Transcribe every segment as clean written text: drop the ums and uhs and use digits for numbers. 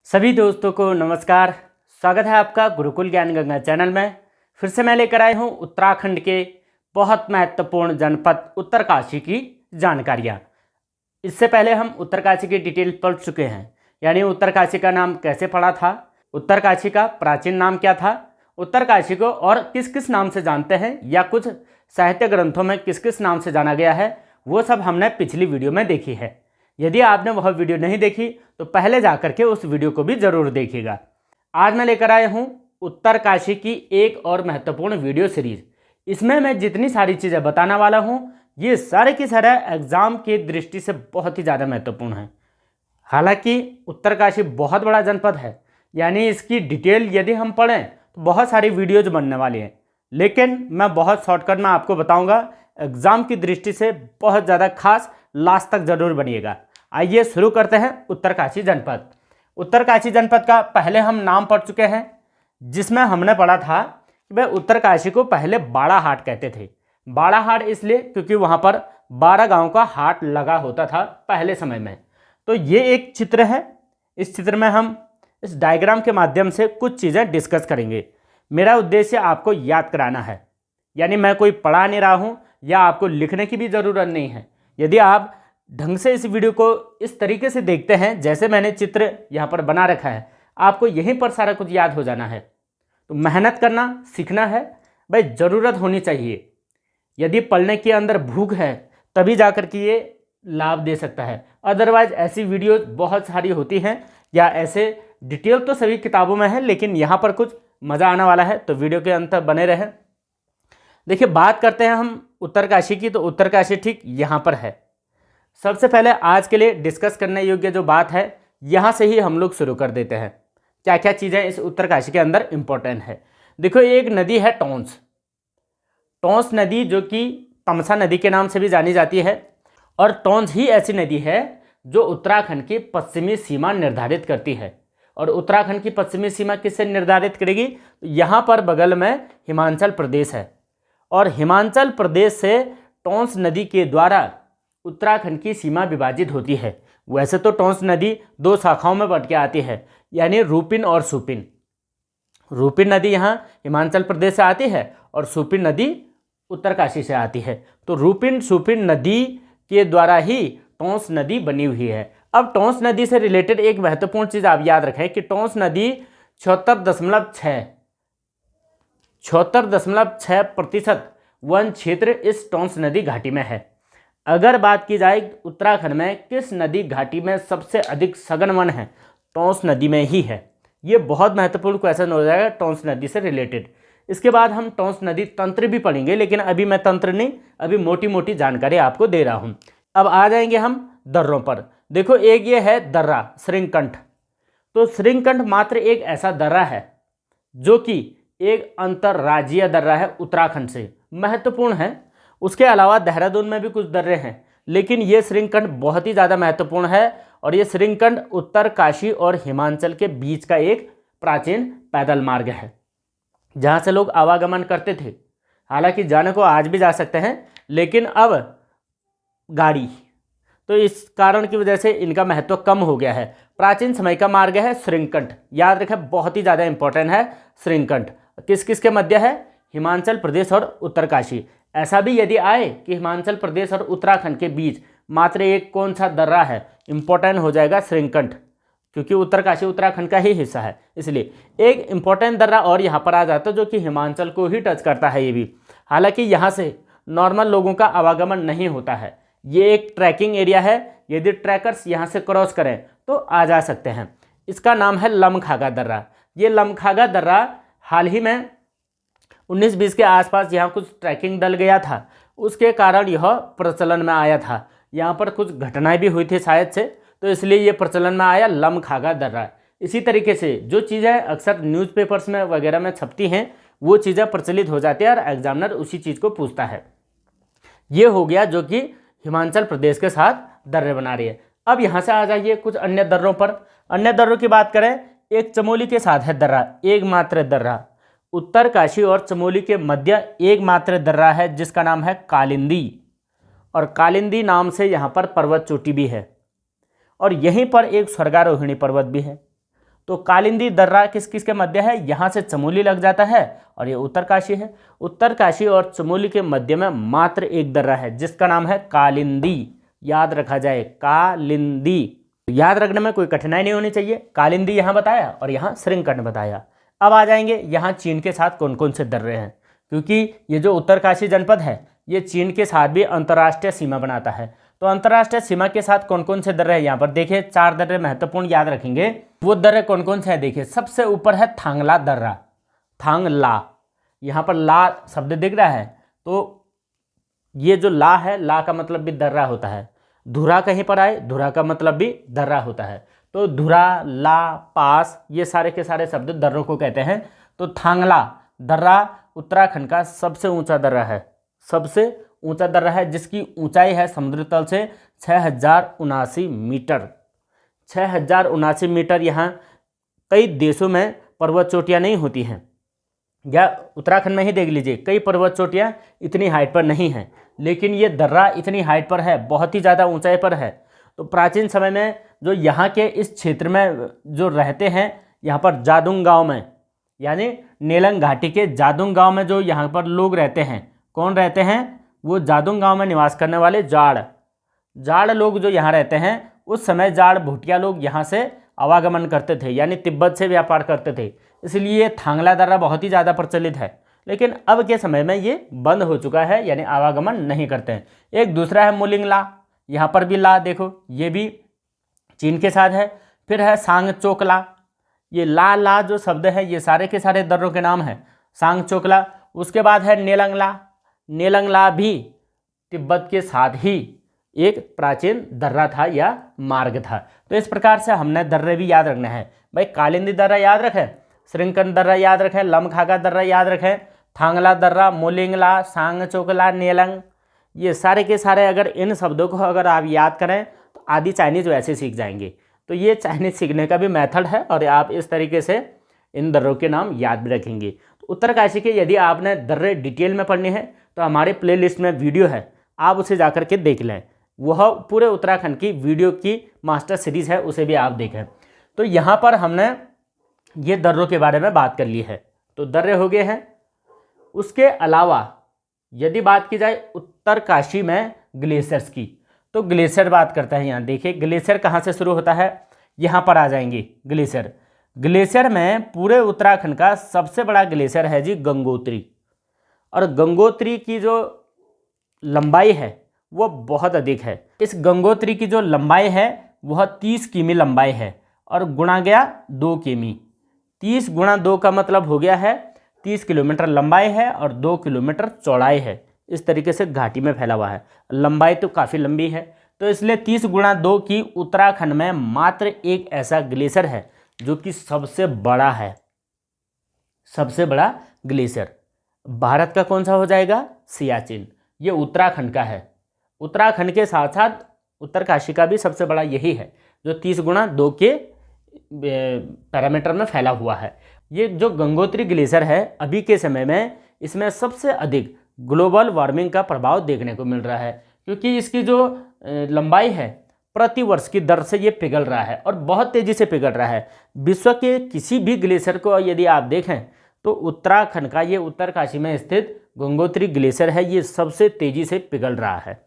सभी दोस्तों को नमस्कार। स्वागत है आपका गुरुकुल ज्ञान गंगा चैनल में। फिर से मैं लेकर आया हूँ उत्तराखंड के बहुत महत्वपूर्ण जनपद उत्तरकाशी की जानकारियाँ। इससे पहले हम उत्तरकाशी की डिटेल पढ़ चुके हैं, यानी उत्तरकाशी का नाम कैसे पड़ा था, उत्तरकाशी का प्राचीन नाम क्या था, उत्तरकाशी को और किस किस नाम से जानते हैं या कुछ साहित्य ग्रंथों में किस किस नाम से जाना गया है, वो सब हमने पिछली वीडियो में देखी है। यदि आपने वह वीडियो नहीं देखी तो पहले जाकर के उस वीडियो को भी ज़रूर देखिएगा। आज मैं लेकर आया हूँ उत्तरकाशी की एक और महत्वपूर्ण वीडियो सीरीज। इसमें मैं जितनी सारी चीज़ें बताने वाला हूँ ये सारे की सारे एग्ज़ाम की दृष्टि से बहुत ही ज़्यादा महत्वपूर्ण है। हालांकि उत्तरकाशी बहुत बड़ा जनपद है, यानी इसकी डिटेल यदि हम पढ़ें तो बहुत सारी वीडियोज बनने वाली हैं, लेकिन मैं बहुत शॉर्टकट में आपको बताऊँगा। एग्ज़ाम की दृष्टि से बहुत ज़्यादा खास, लास्ट तक ज़रूर बनिएगा। आइए शुरू करते हैं उत्तरकाशी जनपद। उत्तरकाशी जनपद का पहले हम नाम पढ़ चुके हैं, जिसमें हमने पढ़ा था कि भाई उत्तरकाशी को पहले बाड़ा हाट कहते थे। बाड़ा हाट इसलिए क्योंकि वहाँ पर 12 गांव का हाट लगा होता था पहले समय में। तो ये एक चित्र है। इस चित्र में हम इस डायग्राम के माध्यम से कुछ चीज़ें डिस्कस करेंगे। मेरा उद्देश्य आपको याद कराना है, यानी मैं कोई पढ़ा नहीं रहा हूँ या आपको लिखने की भी ज़रूरत नहीं है। यदि आप ढंग से इस वीडियो को इस तरीके से देखते हैं जैसे मैंने चित्र यहाँ पर बना रखा है, आपको यहीं पर सारा कुछ याद हो जाना है। तो मेहनत करना सीखना है भाई, ज़रूरत होनी चाहिए। यदि पढ़ने के अंदर भूख है तभी जाकर के ये लाभ दे सकता है, अदरवाइज ऐसी वीडियो बहुत सारी होती हैं या ऐसे डिटेल तो सभी किताबों में है, लेकिन यहाँ पर कुछ मज़ा आने वाला है, तो वीडियो के अंत तक बने रहें। देखिए, बात करते हैं हम उत्तरकाशी की, तो उत्तरकाशी ठीक यहाँ पर है। सबसे पहले आज के लिए डिस्कस करने योग्य जो बात है, यहाँ से ही हम लोग शुरू कर देते हैं। क्या क्या चीज़ें इस उत्तरकाशी के अंदर इम्पोर्टेंट है। देखो, एक नदी है टोंस। टोंस नदी जो कि तमसा नदी के नाम से भी जानी जाती है, और टोंस ही ऐसी नदी है जो उत्तराखंड की पश्चिमी सीमा निर्धारित करती है। और उत्तराखंड की पश्चिमी सीमा किससे निर्धारित करेगी? यहाँ पर बगल में हिमाचल प्रदेश है, और हिमाचल प्रदेश से टोंस नदी के द्वारा उत्तराखंड की सीमा विभाजित होती है। वैसे तो टोंस नदी 2 शाखाओं में बट के आती है, यानी रूपिन और सुपिन। रूपिन नदी यहाँ हिमाचल प्रदेश से आती है और सुपिन नदी उत्तरकाशी से आती है। तो रूपिन सुपिन नदी के द्वारा ही टोंस नदी बनी हुई है। अब टोंस नदी से रिलेटेड एक महत्वपूर्ण चीज़ आप याद रखें कि टोंस नदी 76.6% वन क्षेत्र इस टोंस नदी घाटी में है। अगर बात की जाए उत्तराखंड में किस नदी घाटी में सबसे अधिक सघन वन है, टोंस नदी में ही है। ये बहुत महत्वपूर्ण क्वेश्चन हो जाएगा टोंस नदी से रिलेटेड। इसके बाद हम टोंस नदी तंत्र भी पढ़ेंगे, लेकिन अभी मैं तंत्र नहीं, अभी मोटी मोटी जानकारी आपको दे रहा हूँ। अब आ जाएंगे हम दर्रों पर। देखो, एक ये है दर्रा श्रृंगकंठ। तो श्रृंगकंठ मात्र एक ऐसा दर्रा है जो कि एक अंतर्राज्यीय दर्रा है, उत्तराखंड से महत्वपूर्ण है। उसके अलावा देहरादून में भी कुछ दर्रे हैं, लेकिन ये श्रृंगकंठ बहुत ही ज़्यादा महत्वपूर्ण है। और ये श्रृंगकंठ उत्तरकाशी और हिमाचल के बीच का एक प्राचीन पैदल मार्ग है, जहाँ से लोग आवागमन करते थे। हालांकि जाने को आज भी जा सकते हैं, लेकिन अब गाड़ी, तो इस कारण की वजह से इनका महत्व कम हो गया है। प्राचीन समय का मार्ग है श्रृंगकंठ, याद रखें, बहुत ही ज़्यादा इंपॉर्टेंट है श्रृंगकंठ। किस किस के मध्य है? हिमाचल प्रदेश और उत्तरकाशी। ऐसा भी यदि आए कि हिमाचल प्रदेश और उत्तराखंड के बीच मात्र एक कौन सा दर्रा है, इंपॉर्टेंट हो जाएगा श्रृंगकंठ, क्योंकि उत्तरकाशी उत्तराखंड का ही हिस्सा है। इसलिए एक इंपॉर्टेंट दर्रा और यहाँ पर आ जाता है जो कि हिमाचल को ही टच करता है ये भी। हालांकि यहाँ से नॉर्मल लोगों का आवागमन नहीं होता है, ये एक ट्रैकिंग एरिया है। यदि ट्रैकर्स यहाँ से क्रॉस करें तो आ जा सकते हैं। इसका नाम है लमखागा दर्रा। ये लमखागा दर्रा हाल ही में 19-20 के आसपास यहाँ कुछ ट्रैकिंग दल गया था, उसके कारण यह प्रचलन में आया था। यहाँ पर कुछ घटनाएं भी हुई थी शायद से, तो इसलिए ये प्रचलन में आया लमखागा दर्रा। इसी तरीके से जो चीज़ें अक्सर न्यूज़पेपर्स में वगैरह में छपती हैं वो चीज़ें प्रचलित हो जाती है और एग्जामिनर उसी चीज़ को पूछता है। ये हो गया जो कि हिमाचल प्रदेश के साथ दर्रे बना रही है। अब यहाँ से आ जाइए कुछ अन्य दर्रों पर। अन्य दर्रों की बात करें, एक चमोली के साथ है दर्रा, एकमात्र दर्रा। उत्तरकाशी और चमोली के मध्य एकमात्र दर्रा है जिसका नाम है कालिंदी, और कालिंदी नाम से यहाँ पर पर्वत चोटी भी है, और यहीं पर एक स्वर्गारोहिणी पर्वत भी है। तो कालिंदी दर्रा किस किस के मध्य है, यहाँ से चमोली लग जाता है और ये उत्तरकाशी है। उत्तरकाशी और चमोली के मध्य में मात्र एक दर्रा है जिसका नाम है कालिंदी। याद रखा जाए, कालिंदी। याद रखने में कोई कठिनाई नहीं होनी चाहिए। कालिंदी यहाँ बताया और यहाँ श्रृंखंड बताया। अब आ जाएंगे यहाँ चीन के साथ कौन कौन से दर्रे हैं, क्योंकि ये जो उत्तरकाशी जनपद है ये चीन के साथ भी अंतर्राष्ट्रीय सीमा बनाता है। तो अंतर्राष्ट्रीय सीमा के साथ कौन कौन से दर्रे हैं, यहाँ पर देखिए 4 दर्रे महत्वपूर्ण याद रखेंगे। वो दर्रे कौन कौन से हैं, देखिए सबसे ऊपर है थांगला दर्रा। थांगला, यहाँ पर ला शब्द दिख रहा है, तो ये जो ला है, ला का मतलब भी दर्रा होता है। धुरा कहीं पर आए, धुरा का मतलब भी दर्रा होता है। तो धुरा, ला, पास, ये सारे के सारे शब्द दर्रों को कहते हैं। तो थांगला दर्रा उत्तराखंड का सबसे ऊंचा दर्रा है, सबसे ऊंचा दर्रा है, जिसकी ऊंचाई है समुद्र तल से 6079 मीटर। 6079 मीटर। यहाँ कई देशों में पर्वत चोटियाँ नहीं होती हैं, या उत्तराखंड में ही देख लीजिए, कई पर्वत चोटियाँ इतनी हाइट पर नहीं हैं, लेकिन ये दर्रा इतनी हाइट पर है, बहुत ही ज़्यादा ऊंचाई पर है। तो प्राचीन समय में जो यहाँ के इस क्षेत्र में जो रहते हैं, यहाँ पर जादुंग गांव में, यानी नेलंग घाटी के जादुंग गांव में जो यहाँ पर लोग रहते हैं, कौन रहते हैं, वो जादुंग गांव में निवास करने वाले जाड़ लोग जो यहाँ रहते हैं, उस समय जाड़ भूटिया लोग यहाँ से आवागमन करते थे, यानी तिब्बत से व्यापार करते थे। इसलिए थांगला दर्रा बहुत ही ज़्यादा प्रचलित है। लेकिन अब के समय में ये बंद हो चुका है, यानी आवागमन नहीं करते हैं। एक दूसरा है मुलिंगला, यहाँ पर भी ला देखो, ये भी चीन के साथ है। फिर है सांगचोकला, ये ला जो शब्द है ये सारे के सारे दर्रों के नाम हैं, सांगचोकला। उसके बाद है नेलंगला। नेलंगला भी तिब्बत के साथ ही एक प्राचीन दर्रा था या मार्ग था। तो इस प्रकार से हमने दर्रे भी याद रखना है भाई। कालिंदी दर्रा याद रखें, श्रृंखंड दर्रा याद रखें, लमखागा दर्रा याद रखें, थांगला दर्रा, मोलिंगला, सांगचोकला, नेलंग, ये सारे के सारे अगर इन शब्दों को अगर आप याद करें तो आधी चाइनीज़ वैसे सीख जाएंगे। तो ये चाइनीज़ सीखने का भी मेथड है और आप इस तरीके से इन दर्रों के नाम याद भी रखेंगे। तो उत्तरकाशी के यदि आपने दर्रे डिटेल में पढ़ने हैं तो हमारे प्लेलिस्ट में वीडियो है, आप उसे जाकर के देख लें। वह पूरे उत्तराखंड की वीडियो की मास्टर सीरीज़ है, उसे भी आप देखें। तो यहाँ पर हमने ये दर्रों के बारे में बात कर ली है, तो दर्रे हो गए हैं। उसके अलावा यदि बात की जाए उत्तरकाशी में ग्लेशियर्स की, तो ग्लेशियर बात करते हैं। यहाँ देखिए ग्लेशियर कहाँ से शुरू होता है, यहाँ पर आ जाएंगे ग्लेशियर। ग्लेशियर में पूरे उत्तराखंड का सबसे बड़ा ग्लेशियर है जी गंगोत्री, और गंगोत्री की जो लंबाई है वो बहुत अधिक है। इस गंगोत्री की जो लंबाई है वह 30 किमी लंबाई है और गुणा गया 2 किमी। 30 गुणा 2 का मतलब हो गया है 30 किलोमीटर लंबाई है और 2 किलोमीटर चौड़ाई है। इस तरीके से घाटी में फैला हुआ है, लंबाई तो काफ़ी लंबी है। तो इसलिए 30 गुणा 2 की उत्तराखंड में मात्र एक ऐसा ग्लेशियर है जो कि सबसे बड़ा है, सबसे बड़ा ग्लेशियर। भारत का कौन सा हो जाएगा, सियाचिन, ये उत्तराखंड का है। उत्तराखंड के साथ साथ उत्तरकाशी का भी सबसे बड़ा यही है जो 30 गुणा 2 के पैरामीटर में फैला हुआ है। ये जो गंगोत्री ग्लेशियर है अभी के समय में इसमें सबसे अधिक ग्लोबल वार्मिंग का प्रभाव देखने को मिल रहा है, क्योंकि इसकी जो लंबाई है प्रति वर्ष की दर से ये पिघल रहा है और बहुत तेज़ी से पिघल रहा है। विश्व के किसी भी ग्लेशियर को यदि आप देखें तो उत्तराखंड का ये उत्तरकाशी में स्थित गंगोत्री ग्लेशियर है, ये सबसे तेज़ी से पिघल रहा है।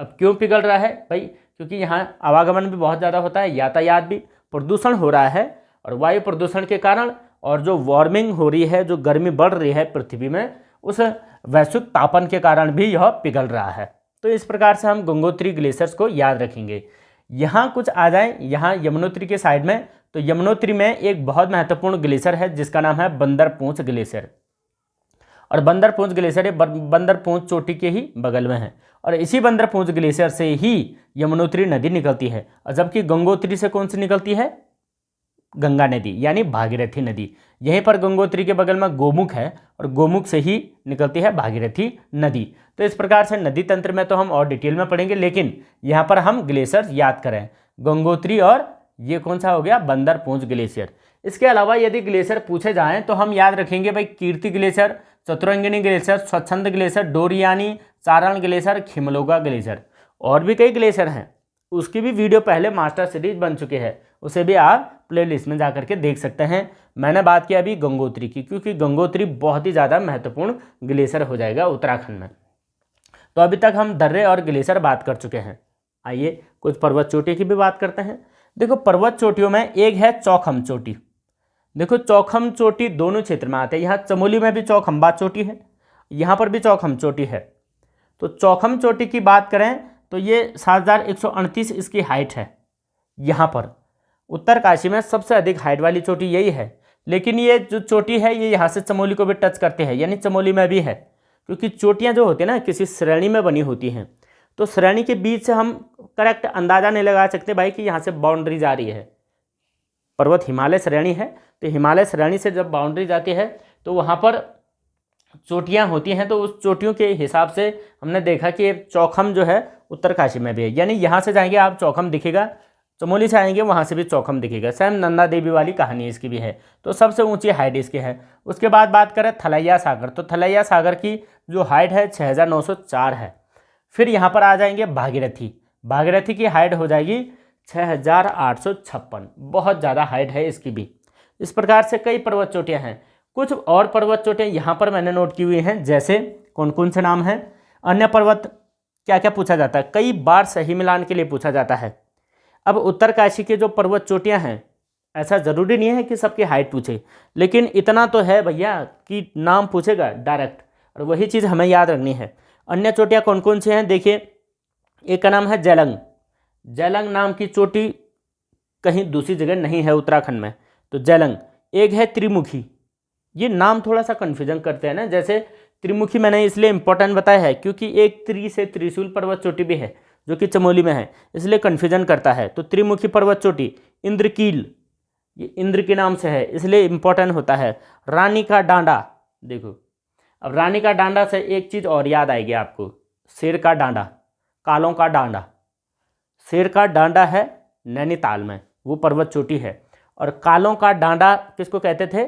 अब क्यों पिघल रहा है भाई, क्योंकि यहाँ आवागमन भी बहुत ज़्यादा होता है, यातायात भी, प्रदूषण हो रहा है, और वायु प्रदूषण के कारण और जो वार्मिंग हो रही है, जो गर्मी बढ़ रही है पृथ्वी में, उस वैश्विक तापन के कारण भी यह पिघल रहा है। तो इस प्रकार से हम गंगोत्री ग्लेशियर्स को याद रखेंगे। यहाँ कुछ आ जाए, यहाँ यमुनोत्री के साइड में, तो यमुनोत्री में एक बहुत महत्वपूर्ण ग्लेशियर है जिसका नाम है बंदरपूंछ ग्लेशियर, और बंदरपूंछ ग्लेशियर बंदरपूंछ चोटी के ही बगल में है, और इसी बंदरपूंछ ग्लेशियर से ही यमुनोत्री नदी निकलती है। और जबकि गंगोत्री से कौन सी निकलती है, गंगा नदी यानी भागीरथी नदी। यहीं पर गंगोत्री के बगल में गोमुख है और गोमुख से ही निकलती है भागीरथी नदी। तो इस प्रकार से नदी तंत्र में तो हम और डिटेल में पढ़ेंगे, लेकिन यहाँ पर हम ग्लेशियर याद करें, गंगोत्री और ये कौन सा हो गया, बंदरपूंछ ग्लेशियर। इसके अलावा यदि ग्लेशियर पूछे जाएँ तो हम याद रखेंगे भाई कीर्ति ग्लेशियर, चतुरंगिनी ग्लेशियर, स्वच्छंद ग्लेशियर, डोरियानी, चारण ग्लेशियर, खिमलोगा ग्लेशियर, और भी कई ग्लेशियर हैं, उसकी भी वीडियो पहले मास्टर सीरीज बन चुके हैं, उसे भी आप प्लेलिस्ट में जा करके देख सकते हैं। मैंने बात की अभी गंगोत्री की, क्योंकि गंगोत्री बहुत ही ज़्यादा महत्वपूर्ण ग्लेशियर हो जाएगा उत्तराखंड में। तो अभी तक हम दर्रे और ग्लेशियर बात कर चुके हैं। आइए कुछ पर्वत चोटी की भी बात करते हैं। देखो पर्वत चोटियों में एक है चौखम चोटी। देखो चौखम चोटी दोनों क्षेत्र में आते हैं। यहाँ चमोली में भी चौखम्बा चोटी है, यहाँ पर भी चौखम चोटी है। तो चौखम चोटी की बात करें तो ये 7138 इसकी हाइट है। यहाँ पर उत्तरकाशी में सबसे अधिक हाइट वाली चोटी यही है। लेकिन ये जो चोटी है ये यहाँ से चमोली को भी टच करते हैं, यानी चमोली में भी है, क्योंकि चोटियाँ जो होती हैं ना किसी श्रेणी में बनी होती हैं। तो श्रेणी के बीच से हम करेक्ट अंदाज़ा नहीं लगा सकते भाई कि यहाँ से बाउंड्री जा रही है। पर्वत हिमालय श्रेणी है, तो हिमालय श्रेणी से जब बाउंड्री जाती है तो वहाँ पर चोटियाँ होती हैं। तो उस चोटियों के हिसाब से हमने देखा कि चौखम जो है उत्तरकाशी में भी है, यानी यहाँ से जाएंगे आप चौखम दिखेगा, चमोली से आएंगे वहाँ से भी चौखम दिखेगा। सेम नंदा देवी वाली कहानी इसकी भी है। तो सबसे ऊंची हाइट इसकी है। उसके बाद बात करें थलैया सागर, तो थलैया सागर की जो हाइट है 6904 है। फिर यहाँ पर आ जाएंगे भागीरथी, भागीरथी की हाइट हो जाएगी 6856, बहुत ज़्यादा हाइट है इसकी भी। इस प्रकार से कई पर्वत चोटियाँ हैं। कुछ और पर्वत चोटियाँ यहाँ पर मैंने नोट की हुई हैं, जैसे कौन कौन से नाम हैं। अन्य पर्वत क्या क्या पूछा जाता है, कई बार सही मिलान के लिए पूछा जाता है। अब उत्तरकाशी के जो पर्वत चोटियाँ हैं, ऐसा ज़रूरी नहीं है कि सबकी हाइट पूछे, लेकिन इतना तो है भैया कि नाम पूछेगा डायरेक्ट, और वही चीज़ हमें याद रखनी है। अन्य चोटियाँ कौन कौन सी हैं देखिए, एक का नाम है जैलंग। जैलंग नाम की चोटी कहीं दूसरी जगह नहीं है उत्तराखंड में, तो जैलंग। एक है त्रिमुखी, ये नाम थोड़ा सा कन्फ्यूजन करते हैं ना, जैसे त्रिमुखी मैंने इसलिए इम्पोर्टेंट बताया है क्योंकि एक त्रि से त्रिशूल पर्वत चोटी भी है जो कि चमोली में है, इसलिए कन्फ्यूजन करता है। तो त्रिमुखी पर्वत चोटी। इंद्रकील, ये इंद्र के नाम से है इसलिए इम्पोर्टेंट होता है। रानी का डांडा, देखो अब रानी का डांडा से एक चीज़ और याद आएगी आपको, शेर का डांडा, कालों का डांडा। शेर का डांडा है नैनीताल में, वो पर्वत चोटी है। और कालों का डांडा किसको कहते थे,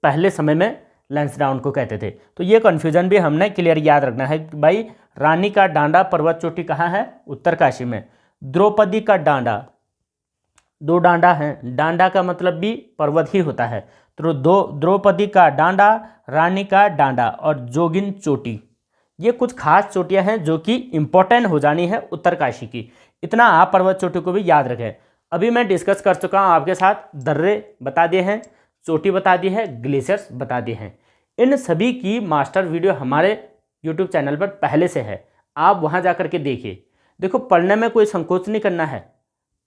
पहले समय में लैंसडाउन को कहते थे। तो ये कन्फ्यूजन भी हमने क्लियर याद रखना है भाई। रानी का डांडा पर्वत चोटी कहाँ है, उत्तरकाशी में। द्रौपदी का डांडा, दो डांडा हैं, डांडा का मतलब भी पर्वत ही होता है। तो द्रौपदी का डांडा, रानी का डांडा और जोगिन चोटी, ये कुछ खास चोटियां हैं जो कि इम्पोर्टेंट हो जानी है उत्तरकाशी की। इतना आप पर्वत चोटी को भी याद रखें। अभी मैं डिस्कस कर चुका हूँ आपके साथ, दर्रे बता दिए हैं, चोटी बता दी है, ग्लेशियर्स बता दिए हैं। इन सभी की मास्टर वीडियो हमारे यूट्यूब चैनल पर पहले से है, आप वहाँ जा कर के देखिए। देखो पढ़ने में कोई संकोच नहीं करना है,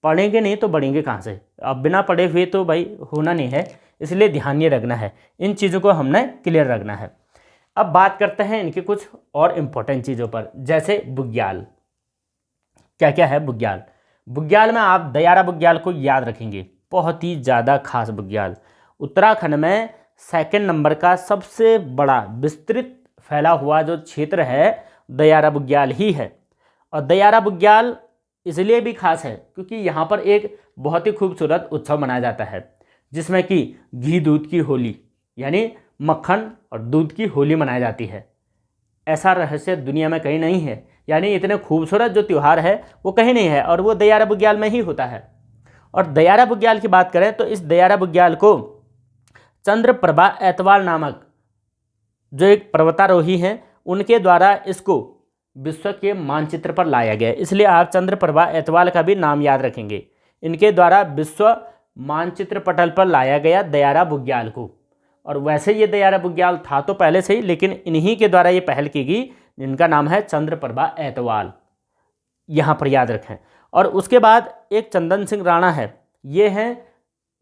पढ़ेंगे नहीं तो बढ़ेंगे कहाँ से। अब बिना पढ़े हुए तो भाई होना नहीं है, इसलिए ध्यान ये रखना है, इन चीज़ों को हमने क्लियर रखना है। अब बात करते हैं इनकी कुछ और इम्पोर्टेंट चीज़ों पर, जैसे बुग्याल। क्या क्या है बुग्याल। बुग्याल में आप दयारा बुग्याल को याद रखेंगे, बहुत ही ज़्यादा खास बुग्याल। उत्तराखंड में सेकंड नंबर का सबसे बड़ा विस्तृत फैला हुआ जो क्षेत्र है दयारा बुग्याल ही है। और दयारा बुग्याल इसलिए भी खास है क्योंकि यहाँ पर एक बहुत ही खूबसूरत उत्सव मनाया जाता है, जिसमें कि घी दूध की होली, यानी मक्खन और दूध की होली मनाई जाती है। ऐसा रहस्य दुनिया में कहीं नहीं है, यानी इतने खूबसूरत जो त्यौहार है वो कहीं नहीं है, और वो दयारा बुग्याल में ही होता है। और दयारा बुग्याल की बात करें तो इस दयारा बुग्याल को चंद्रप्रभा ऐतवाल नामक जो एक पर्वतारोही हैं उनके द्वारा इसको विश्व के मानचित्र पर लाया गया, इसलिए आप चंद्रप्रभा ऐतवाल का भी नाम याद रखेंगे। इनके द्वारा विश्व मानचित्र पटल पर लाया गया दयारा बुग्याल को। और वैसे ये दयारा बुग्याल था तो पहले से ही, लेकिन इन्हीं के द्वारा ये पहल की गई, जिनका नाम है चंद्रप्रभा ऐतवाल, यहाँ पर याद रखें। और उसके बाद एक चंदन सिंह राणा है, ये हैं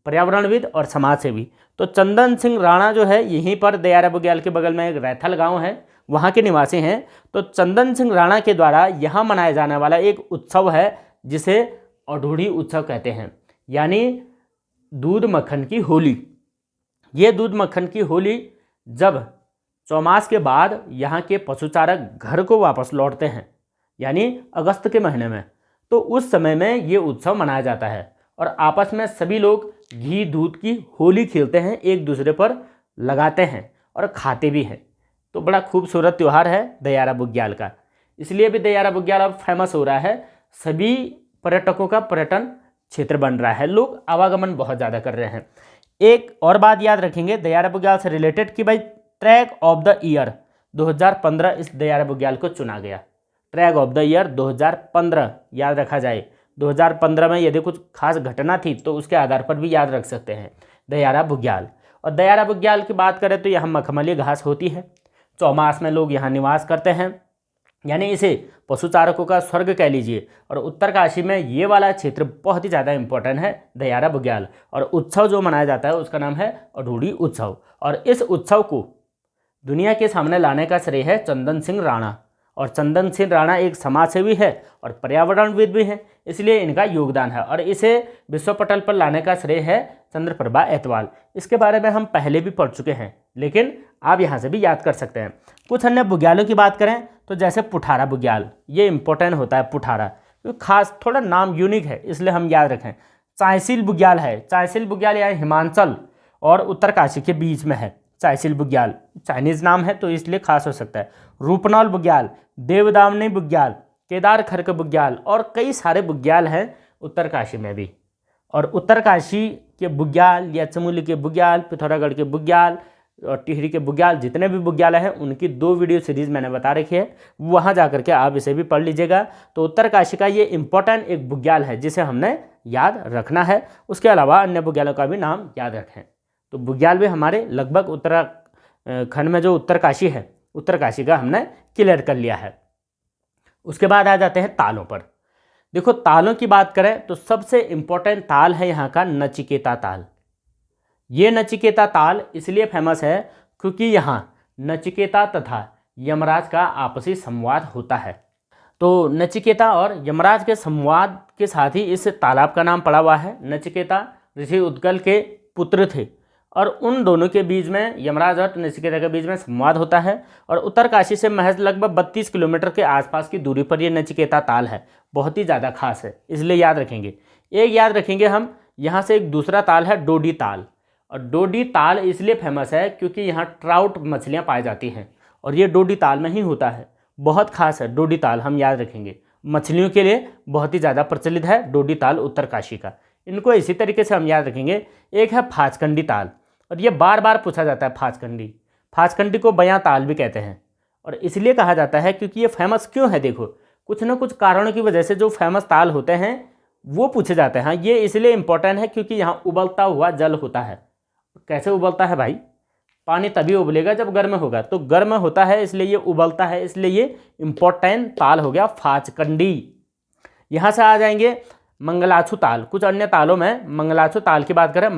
पर्यावरणविद और समाजसेवी। तो चंदन सिंह राणा जो है यहीं पर दयारा बुग्याल के बगल में एक रैथल गांव है, वहाँ के निवासी हैं। तो चंदन सिंह राणा के द्वारा यहाँ मनाया जाने वाला एक उत्सव है जिसे अढूढ़ी उत्सव कहते हैं, यानी दूध मक्खन की होली। ये दूध मक्खन की होली जब चौमास के बाद यहाँ के पशुचारक घर को वापस लौटते हैं, यानी अगस्त के महीने में, तो उस समय में ये उत्सव मनाया जाता है और आपस में सभी लोग घी दूध की होली खेलते हैं, एक दूसरे पर लगाते हैं और खाते भी हैं। तो बड़ा खूबसूरत त्यौहार है दयारा बुग्याल का, इसलिए भी दयारा बुग्याल अब फेमस हो रहा है। सभी पर्यटकों का पर्यटन क्षेत्र बन रहा है, लोग आवागमन बहुत ज़्यादा कर रहे हैं। एक और बात याद रखेंगे दयारा बुग्याल से रिलेटेड कि भाई ट्रैक ऑफ द ईयर 2015 इस दयारा बुग्याल को चुना गया। ट्रैक ऑफ द ईयर 2015 याद रखा जाए। 2015 में यदि कुछ खास घटना थी तो उसके आधार पर भी याद रख सकते हैं दयारा बुग्याल। और दयारा बुग्याल की बात करें तो यहाँ मखमली घास होती है, चौमास में लोग यहाँ निवास करते हैं, यानी इसे पशुचारकों का स्वर्ग कह लीजिए। और उत्तरकाशी में ये वाला क्षेत्र बहुत ही ज़्यादा इंपॉर्टेंट है दयारा बुग्याल। और उत्सव जो मनाया जाता है उसका नाम है अढूढ़ी उत्सव। और इस उत्सव को दुनिया के सामने लाने का श्रेय है चंदन सिंह राणा। और चंदन सिंह राणा एक समाजसेवी है और पर्यावरणविद भी है, इसलिए इनका योगदान है। और इसे विश्व पटल पर लाने का श्रेय है चंद्रप्रभा एतवाल। इसके बारे में हम पहले भी पढ़ चुके हैं, लेकिन आप यहाँ से भी याद कर सकते हैं। कुछ अन्य बुग्यालों की बात करें तो जैसे पुठारा बुग्याल, ये इंपॉर्टेंट होता है पुठारा, क्योंकि खास थोड़ा नाम यूनिक है इसलिए हम याद रखें। चायसिल बुग्याल है, चायसिल बुग्याल यहाँ हिमाचल और उत्तरकाशी के बीच में है। चायसिल बुग्याल चाइनीज नाम है तो इसलिए खास हो सकता है। रूपनौल बुग्याल, देवदामनी बुग्याल, केदार खर्क बुग्याल और कई सारे बुग्याल हैं उत्तरकाशी में भी। और उत्तरकाशी के बुग्याल या चमोली के बुग्याल, पिथौरागढ़ के बुग्याल और टिहरी के बुग्याल, जितने भी बुग्याल हैं उनकी 2 वीडियो सीरीज़ मैंने बता रखी है, वहाँ जा करके आप इसे भी पढ़ लीजिएगा। तो उत्तरकाशी का ये इंपॉर्टेंट एक बुग्याल है जिसे हमने याद रखना है। उसके अलावा अन्य बुग्यालों का भी नाम याद रखें। तो बुग्याल भी हमारे लगभग उत्तराखंड में जो उत्तरकाशी है, उत्तरकाशी का हमने क्लियर कर लिया है। उसके बाद आ जाते हैं तालों पर। देखो तालों की बात करें तो सबसे इम्पोर्टेंट ताल है यहाँ का नचिकेता ताल। ये नचिकेता ताल इसलिए फेमस है क्योंकि यहाँ नचिकेता तथा यमराज का आपसी संवाद होता है। तो नचिकेता और यमराज के संवाद के साथ ही इस तालाब का नाम पड़ा हुआ है। नचिकेता ऋषि उद्गल के पुत्र थे और उन दोनों के बीच में, यमराज और नचिकेता के बीच में संवाद होता है। और उत्तरकाशी से महज लगभग 32 किलोमीटर के आसपास की दूरी पर ये नचिकेता ताल है। बहुत ही ज़्यादा खास है इसलिए याद रखेंगे। एक याद रखेंगे हम, यहाँ से एक दूसरा ताल है डोडी ताल। और डोडी ताल इसलिए फेमस है क्योंकि यहाँ ट्राउट मछलियाँ पाई जाती हैं और ये डोडी ताल में ही होता है। बहुत खास है डोडी ताल, हम याद रखेंगे। मछलियों के लिए बहुत ही ज़्यादा प्रचलित है डोडी ताल उत्तरकाशी का। इनको इसी तरीके से हम याद रखेंगे। एक है फाचकंडी ताल, और ये बार बार पूछा जाता है फाचकंडी। फाचकंडी को बयां ताल भी कहते हैं और इसलिए कहा जाता है क्योंकि ये फेमस क्यों है। देखो कुछ ना कुछ कारणों की वजह से जो फेमस ताल होते हैं वो पूछे जाते हैं। हाँ, ये इसलिए इम्पोर्टेंट है क्योंकि यहाँ उबलता हुआ जल होता है। कैसे उबलता है भाई? पानी तभी उबलेगा जब गर्म होगा, तो गर्म होता है इसलिए ये उबलता है, इसलिए ये इम्पोर्टेंट ताल हो गया फाचकंडी। यहाँ से आ जाएंगे मंगलाचू ताल। कुछ अन्य तालों में मंगलाचू ताल की बात करें,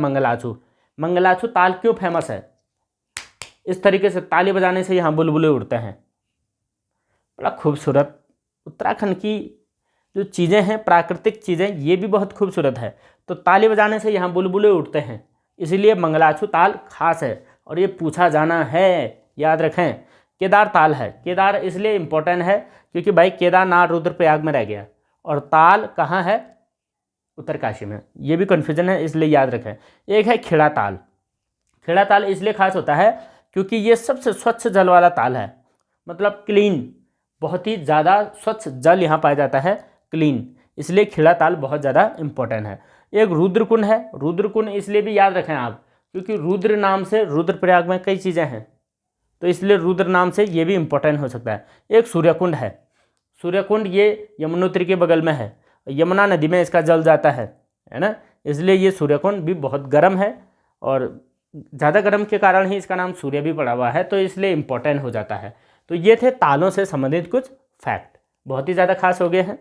मंगलाचू ताल क्यों फेमस है? इस तरीके से ताली बजाने से यहाँ बुलबुले उड़ते हैं। बड़ा खूबसूरत उत्तराखंड की जो चीज़ें हैं, प्राकृतिक चीज़ें, ये भी बहुत खूबसूरत है। तो ताली बजाने से यहाँ बुलबुले उड़ते हैं, इसीलिए मंगलाचू ताल खास है और ये पूछा जाना है, याद रखें। केदार ताल है। केदार इसलिए इम्पोर्टेंट है क्योंकि भाई केदारनाथ रुद्रप्रयाग में रह गया और ताल कहाँ है? उत्तरकाशी में। ये भी कन्फ्यूजन है इसलिए याद रखें। एक है खेड़ा ताल। खेड़ा ताल इसलिए खास होता है क्योंकि ये सबसे स्वच्छ जल वाला ताल है, मतलब क्लीन, बहुत ही ज़्यादा स्वच्छ जल यहाँ पाया जाता है, क्लीन, इसलिए खेड़ा ताल बहुत ज़्यादा इम्पोर्टेंट है। एक रुद्रकुंड है। रुद्रकुंड इसलिए भी याद रखें आप क्योंकि रुद्र नाम से रुद्रप्रयाग में कई चीज़ें हैं, तो इसलिए रुद्र नाम से ये भी इम्पोर्टेंट हो सकता है। एक सूर्यकुंड है। सूर्यकुंड ये यमुनोत्री के बगल में है, यमुना नदी में इसका जल जाता है ना, इसलिए ये सूर्यकुंड भी बहुत गर्म है और ज़्यादा गर्म के कारण ही इसका नाम सूर्य भी पड़ा हुआ है, तो इसलिए इम्पोर्टेंट हो जाता है। तो ये थे तालों से संबंधित कुछ फैक्ट, बहुत ही ज़्यादा खास हो गए हैं।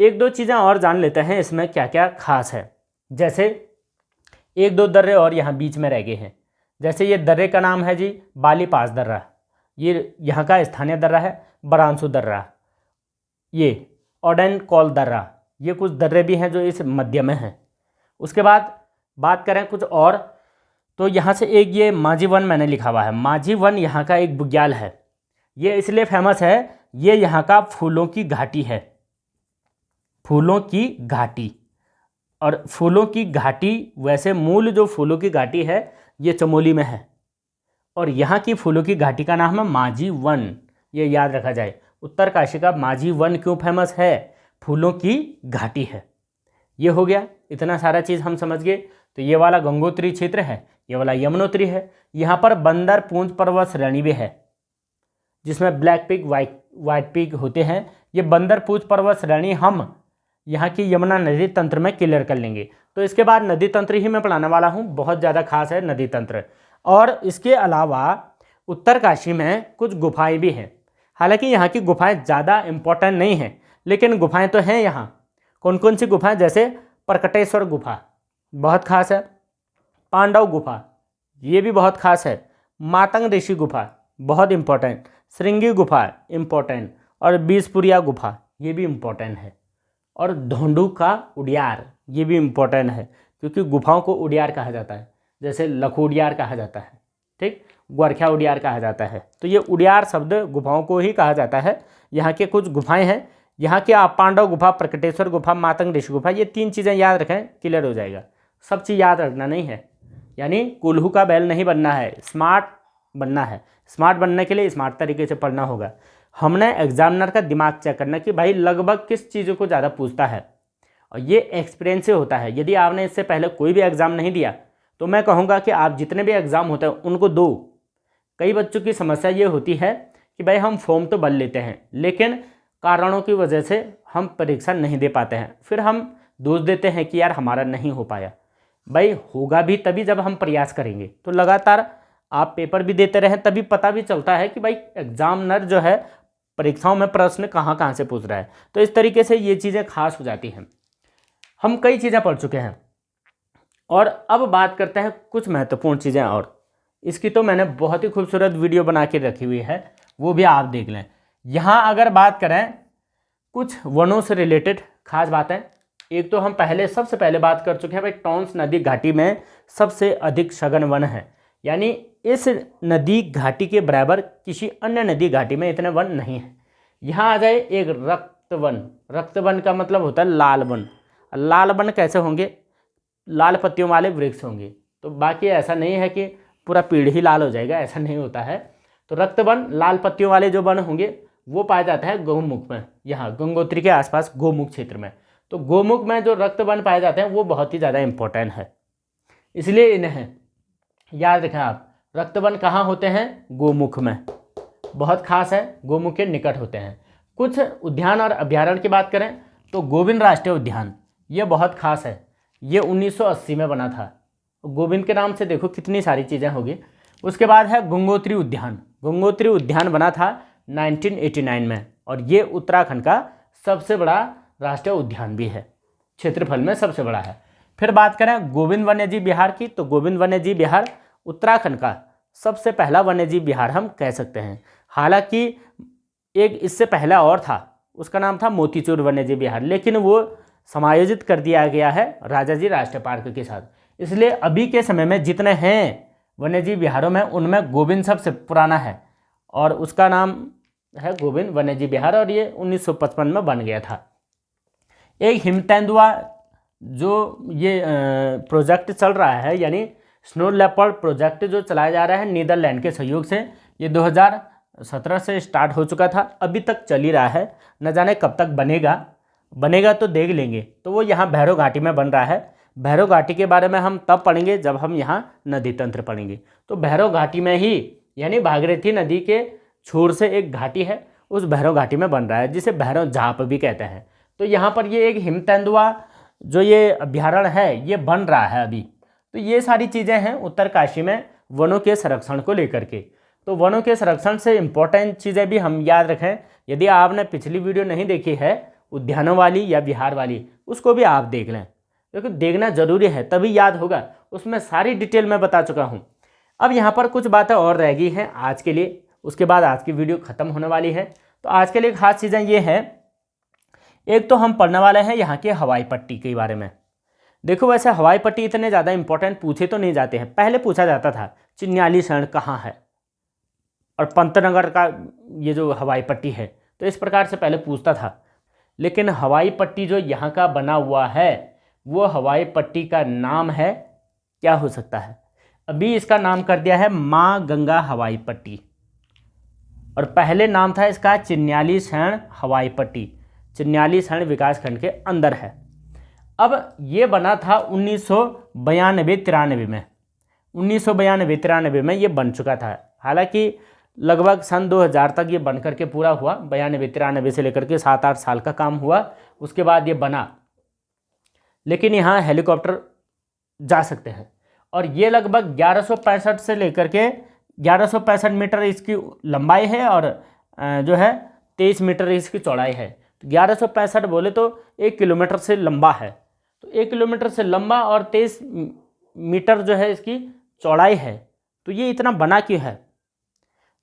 एक दो चीज़ें और जान लेते हैं इसमें क्या क्या खास है। जैसे एक दो दर्रे और यहाँ बीच में रह गए हैं। जैसे ये दर्रे का नाम है जी बाली पास दर्रा, ये यहाँ का स्थानीय दर्रा है। बरांसू दर्रा, ये ओडेन कॉल दर्रा, ये कुछ दर्रे भी हैं जो इस मध्य में हैं। उसके बाद बात करें कुछ और, तो यहाँ से एक ये माझी वन मैंने लिखा हुआ है। माझी वन यहाँ का एक बुग्याल है। ये इसलिए फेमस है, ये यहाँ का फूलों की घाटी है, फूलों की घाटी। और फूलों की घाटी, वैसे मूल जो फूलों की घाटी है ये चमोली में है और यहाँ की फूलों की घाटी का नाम है माझी वन, ये याद रखा जाए। उत्तरकाशी का माझी वन क्यों फेमस है? फूलों की घाटी है। ये हो गया, इतना सारा चीज़ हम समझ गए। तो ये वाला गंगोत्री क्षेत्र है, ये वाला यमुनोत्री है। यहाँ पर बंदर पूंछ पर्वत श्रेणी भी है जिसमें ब्लैक पिग वाइट पिग होते हैं। ये बंदर पूंछ पर्वत श्रेणी हम यहाँ की यमुना नदी तंत्र में क्लियर कर लेंगे। तो इसके बाद नदी तंत्र ही मैं पढ़ाने वाला हूँ, बहुत ज़्यादा खास है नदी तंत्र। और इसके अलावा उत्तरकाशी में कुछ गुफाएं भी हैं। हालांकि यहाँ की गुफाएं ज़्यादा इम्पोर्टेंट नहीं हैं, लेकिन गुफाएं तो हैं यहाँ। कौन कौन सी गुफाएं? जैसे प्रकटेश्वर गुफा बहुत खास है, पांडव गुफा ये भी बहुत खास है, मातंग ऋषि गुफा बहुत इम्पोर्टेंट, श्रृंगी गुफा इम्पोर्टेंट, और बीसपुरिया गुफा ये भी इम्पोर्टेंट है, और धोंडू का उडियार ये भी इम्पोर्टेंट है क्योंकि गुफाओं को उडियार कहा जाता है, जैसे लखोडियार कहा जाता है, ठीक, गोरखा उडियार कहा जाता है। तो ये उडियार शब्द गुफाओं को ही कहा जाता है। यहाँ के कुछ गुफाएं हैं, यहाँ के आप पांडव गुफा, प्रकटेश्वर गुफा, मातंग ऋषि गुफा, ये 3 चीज़ें याद रखें, क्लियर हो जाएगा। सब चीज़ याद रखना नहीं है, यानी कुल्हू का बैल नहीं बनना है, स्मार्ट बनना है। स्मार्ट बनने के लिए स्मार्ट तरीके से पढ़ना होगा। हमने एग्जामिनर का दिमाग चेक करना कि भाई लगभग किस चीज़ों को ज़्यादा पूछता है, और ये एक्सपीरियंस से होता है। यदि आपने इससे पहले कोई भी एग्ज़ाम नहीं दिया तो मैं कहूँगा कि आप जितने भी एग्ज़ाम होते हैं उनको दो। कई बच्चों की समस्या ये होती है कि भाई हम फॉर्म तो भर लेते हैं, लेकिन कारणों की वजह से हम परीक्षा नहीं दे पाते हैं, फिर हम दोष देते हैं कि यार हमारा नहीं हो पाया। भाई होगा भी तभी जब हम प्रयास करेंगे। तो लगातार आप पेपर भी देते रहें, तभी पता भी चलता है कि भाई एग्जामिनर जो है परीक्षाओं में प्रश्न कहाँ कहाँ से पूछ रहा है। तो इस तरीके से ये चीज़ें खास हो जाती हैं। हम कई चीज़ें पढ़ चुके हैं और अब बात करते हैं कुछ महत्वपूर्ण चीज़ें। और इसकी तो मैंने बहुत ही खूबसूरत वीडियो बना के रखी हुई है, वो भी आप देख लें। यहाँ अगर बात करें कुछ वनों से रिलेटेड खास बातें, एक तो हम सबसे पहले बात कर चुके हैं भाई टॉन्स नदी घाटी में सबसे अधिक सघन वन है, यानी इस नदी घाटी के बराबर किसी अन्य नदी घाटी में इतने वन नहीं है। यहाँ आ जाए एक रक्तवन। रक्तवन का मतलब होता है लाल वन। लाल वन कैसे होंगे? लाल पत्तियों वाले वृक्ष होंगे। तो बाकी ऐसा नहीं है कि पूरा पेड़ ही लाल हो जाएगा, ऐसा नहीं होता है। तो रक्तवन लाल पत्तियों वाले जो वन होंगे वो पाया जाता है गौमुख में, यहाँ गंगोत्री के आसपास गौमुख क्षेत्र में। तो गौमुख में जो रक्तवन पाए जाते हैं वो बहुत ही ज़्यादा इम्पोर्टेंट है, इसलिए इन्हें याद रखें आप। रक्तवन कहाँ होते हैं? गौमुख में, बहुत खास है, गौमुख के निकट होते हैं। कुछ उद्यान और अभ्यारण्य की बात करें तो गोविंद राष्ट्रीय उद्यान ये बहुत खास है, ये 1980 में बना था। गोविंद के नाम से देखो कितनी सारी चीज़ें होगी। उसके बाद है गंगोत्री उद्यान। गंगोत्री उद्यान बना था 1989 में, और ये उत्तराखंड का सबसे बड़ा राष्ट्रीय उद्यान भी है, क्षेत्रफल में सबसे बड़ा है। फिर बात करें गोविंद वन्यजीव विहार की, तो गोविंद वन्यजीव विहार उत्तराखंड का सबसे पहला वन्यजीव विहार हम कह सकते हैं। हालांकि एक इससे पहला और था, उसका नाम था मोतीचूर वन्यजीव विहार, लेकिन वो समायोजित कर दिया गया है राजाजी राष्ट्रीय पार्क के साथ। इसलिए अभी के समय में जितने हैं वन्यजीव विहारों में उनमें गोविंद सबसे पुराना है, और उसका नाम है गोविंद वन्यजीव विहार, और ये 1955 में बन गया था। एक हिमतेंदुआ जो ये प्रोजेक्ट चल रहा है, यानी स्नो लेपर्ड प्रोजेक्ट जो चलाया जा रहा है नीदरलैंड के सहयोग से, ये 2017 से स्टार्ट हो चुका था, अभी तक चल ही रहा है। न जाने कब तक बनेगा तो देख लेंगे। तो वो यहाँ भैरव घाटी में बन रहा है। भैरव घाटी के बारे में हम तब पढ़ेंगे जब हम यहाँ नदी तंत्र पढ़ेंगे। तो भैरव घाटी में ही, यानी भागीरथी नदी के छोर से एक घाटी है, उस भैरव घाटी में बन रहा है, जिसे भैरव झाप भी कहते हैं। तो यहाँ पर ये एक हिमतेंदुआ जो ये अभ्यारण्य है ये बन रहा है अभी। तो ये सारी चीज़ें हैं उत्तरकाशी में वनों के संरक्षण को लेकर के। तो वनों के संरक्षण से इम्पोर्टेंट चीज़ें भी हम याद रखें। यदि आपने पिछली वीडियो नहीं देखी है उद्यानों वाली या विहार वाली, उसको भी आप देख लें, क्योंकि देखना ज़रूरी है, तभी याद होगा। उसमें सारी डिटेल मैं बता चुका हूँ। अब यहाँ पर कुछ बातें और रह गई हैं आज के लिए, उसके बाद आज की वीडियो ख़त्म होने वाली है। तो आज के लिए खास चीज़ें ये हैं, एक तो हम पढ़ने वाले हैं यहाँ के हवाई पट्टी के बारे में। देखो वैसे हवाई पट्टी इतने ज़्यादा इंपॉर्टेंट पूछे तो नहीं जाते हैं। पहले पूछा जाता था चिन्याली शरण कहाँ है, और पंतनगर का ये जो हवाई पट्टी है, तो इस प्रकार से पहले पूछता था। लेकिन हवाई पट्टी जो यहाँ का बना हुआ है वो हवाई पट्टी का नाम है, क्या हो सकता है? अभी इसका नाम कर दिया है माँ गंगा हवाई पट्टी, और पहले नाम था इसका चिन्याली शरण हवाई पट्टी। चिन्याली शरण विकास खंड के अंदर है। अब ये बना था 1992-93 में, 1992-93 में ये बन चुका था। हालांकि लगभग सन 2000 तक ये बन करके पूरा हुआ, 92-93 से लेकर के 7-8 साल का काम हुआ, उसके बाद ये बना। लेकिन यहाँ हेलीकॉप्टर जा सकते हैं और ये लगभग 1165 से लेकर के 1165 मीटर इसकी लंबाई है और जो है 23 मीटर इसकी चौड़ाई है। तो 1165 बोले तो 1 किलोमीटर से लंबा है, तो 1 किलोमीटर से लंबा और 23 मीटर जो है इसकी चौड़ाई है। तो ये इतना बना क्यों है?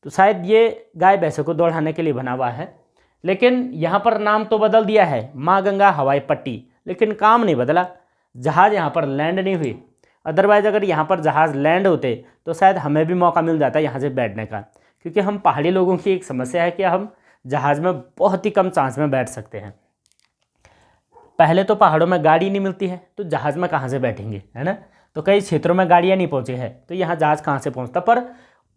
तो शायद ये गाय भैंसों को दौड़ाने के लिए बना हुआ है। लेकिन यहाँ पर नाम तो बदल दिया है, माँ गंगा हवाई पट्टी, लेकिन काम नहीं बदला। जहाज़ यहाँ पर लैंड नहीं हुई। अदरवाइज़ अगर यहाँ पर जहाज़ लैंड होते तो शायद हमें भी मौका मिल जाता यहाँ से बैठने का, क्योंकि हम पहाड़ी लोगों की एक समस्या है कि हम जहाज़ में बहुत ही कम चांस में बैठ सकते हैं। पहले तो पहाड़ों में गाड़ी नहीं मिलती है, तो जहाज़ में कहाँ से बैठेंगे, है ना। तो कई क्षेत्रों में गाड़ियाँ नहीं पहुँची है, तो यहाँ जहाज़ कहाँ से पहुँचता। पर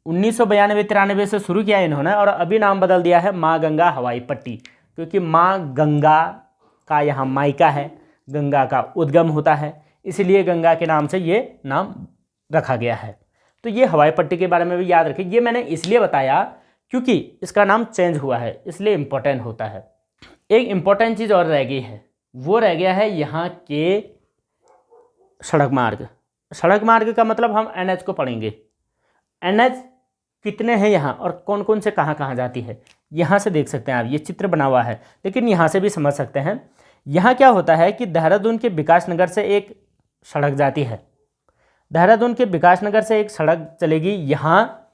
1992-93 से शुरू किया इन्होंने और अभी नाम बदल दिया है माँ गंगा हवाई पट्टी, क्योंकि माँ गंगा का यहाँ मायका है, गंगा का उद्गम होता है, इसलिए गंगा के नाम से ये नाम रखा गया है। तो ये हवाई पट्टी के बारे में भी याद रखें। ये मैंने इसलिए बताया क्योंकि इसका नाम चेंज हुआ है, इसलिए इम्पोर्टेंट होता है। एक इम्पोर्टेंट चीज़ और रह गई है, वो रह गया है यहाँ के सड़क मार्ग। सड़क मार्ग का मतलब हम NH को पढ़ेंगे। NH कितने हैं यहाँ और कौन कौन से कहाँ कहाँ जाती है, यहाँ से देख सकते हैं आप, ये चित्र बना हुआ है, लेकिन यहाँ से भी समझ सकते हैं। यहाँ क्या होता है कि देहरादून के विकास नगर से एक सड़क जाती है, देहरादून के विकास नगर से एक सड़क चलेगी यहाँ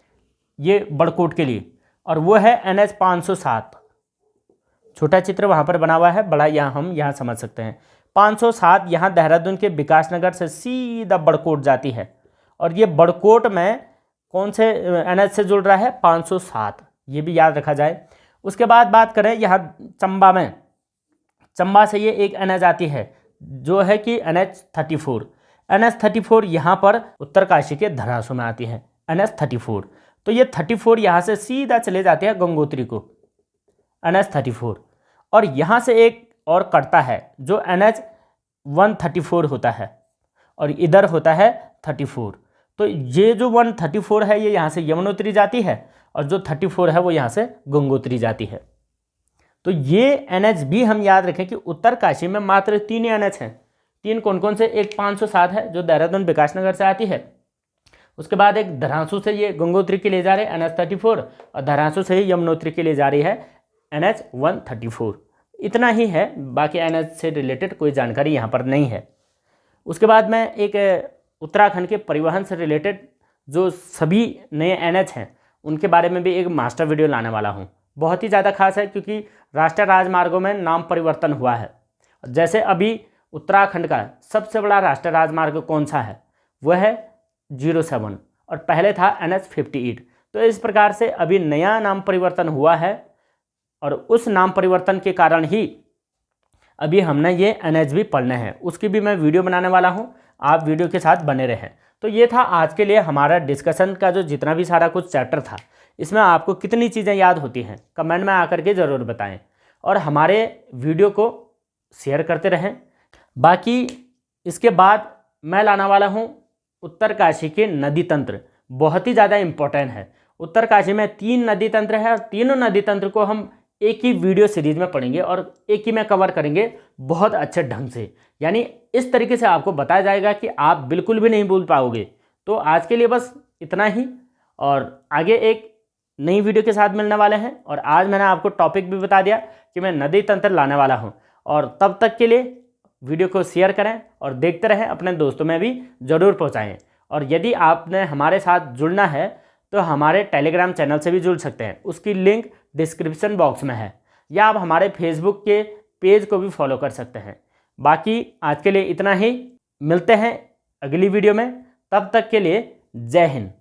ये बड़कोट के लिए, और वो है NH 507। छोटा चित्र वहाँ पर बना हुआ है, बड़ा यहाँ हम यहाँ समझ सकते हैं। 507 यहाँ देहरादून के विकास नगर से सीधा बड़कोट जाती है, और ये बड़कोट में कौन से NH से जुड़ रहा है, 507, ये भी याद रखा जाए। उसके बाद बात करें यहाँ चंबा में, चंबा से ये एक NH आती है जो है कि NH 34। NH 34 यहाँ पर उत्तरकाशी के धरासू में आती है, NH 34। तो ये 34 यहाँ से सीधा चले जाते हैं गंगोत्री को, NH 34। और यहाँ से एक और कटता है जो NH 134 होता है, और इधर होता है 34। तो ये जो 134 है ये यहाँ से यमुनोत्री जाती है, और जो 34 है वो यहाँ से गंगोत्री जाती है। तो ये NH भी हम याद रखें कि उत्तरकाशी में मात्र 3 NH हैं। 3 कौन कौन से, एक 507 है जो देहरादून विकासनगर से आती है, उसके बाद एक धरासू से ये गंगोत्री के लिए जा रहे हैं NH 34, और धरासू से ही यमुनोत्री के लिए जा रही है NH 134। इतना ही है, बाकी NH से रिलेटेड कोई जानकारी यहाँ पर नहीं है। उसके बाद मैं एक उत्तराखंड के परिवहन से रिलेटेड जो सभी नए NH हैं उनके बारे में भी एक मास्टर वीडियो लाने वाला हूँ। बहुत ही ज़्यादा खास है क्योंकि राष्ट्रीय राजमार्गों में नाम परिवर्तन हुआ है। जैसे अभी उत्तराखंड का सबसे बड़ा राष्ट्रीय राजमार्ग कौन सा है, वह है 07, और पहले था NH 58। तो इस प्रकार से अभी नया नाम परिवर्तन हुआ है, और उस नाम परिवर्तन के कारण ही अभी हमने ये NH भी पढ़ने हैं, उसकी भी मैं वीडियो बनाने वाला हूँ, आप वीडियो के साथ बने रहें। तो ये था आज के लिए हमारा डिस्कशन का जो जितना भी सारा कुछ चैप्टर था, इसमें आपको कितनी चीज़ें याद होती हैं कमेंट में आकर के ज़रूर बताएं, और हमारे वीडियो को शेयर करते रहें। बाकी इसके बाद मैं लाने वाला हूँ उत्तरकाशी के नदी तंत्र, बहुत ही ज़्यादा इम्पोर्टेंट है। उत्तरकाशी में 3 नदी तंत्र है, और तीनों नदी तंत्र को हम एक ही वीडियो सीरीज में पढ़ेंगे और एक ही में कवर करेंगे बहुत अच्छे ढंग से। यानी इस तरीके से आपको बताया जाएगा कि आप बिल्कुल भी नहीं भूल पाओगे। तो आज के लिए बस इतना ही, और आगे एक नई वीडियो के साथ मिलने वाले हैं। और आज मैंने आपको टॉपिक भी बता दिया कि मैं नदी तंत्र लाने वाला हूं। और तब तक के लिए वीडियो को शेयर करें और देखते रहें, अपने दोस्तों में भी ज़रूर पहुंचाएं। और यदि आपने हमारे साथ जुड़ना है तो हमारे टेलीग्राम चैनल से भी जुड़ सकते हैं, उसकी लिंक डिस्क्रिप्शन बॉक्स में है, या आप हमारे फेसबुक के पेज को भी फॉलो कर सकते हैं। बाकी आज के लिए इतना ही, मिलते हैं अगली वीडियो में, तब तक के लिए जय हिंद।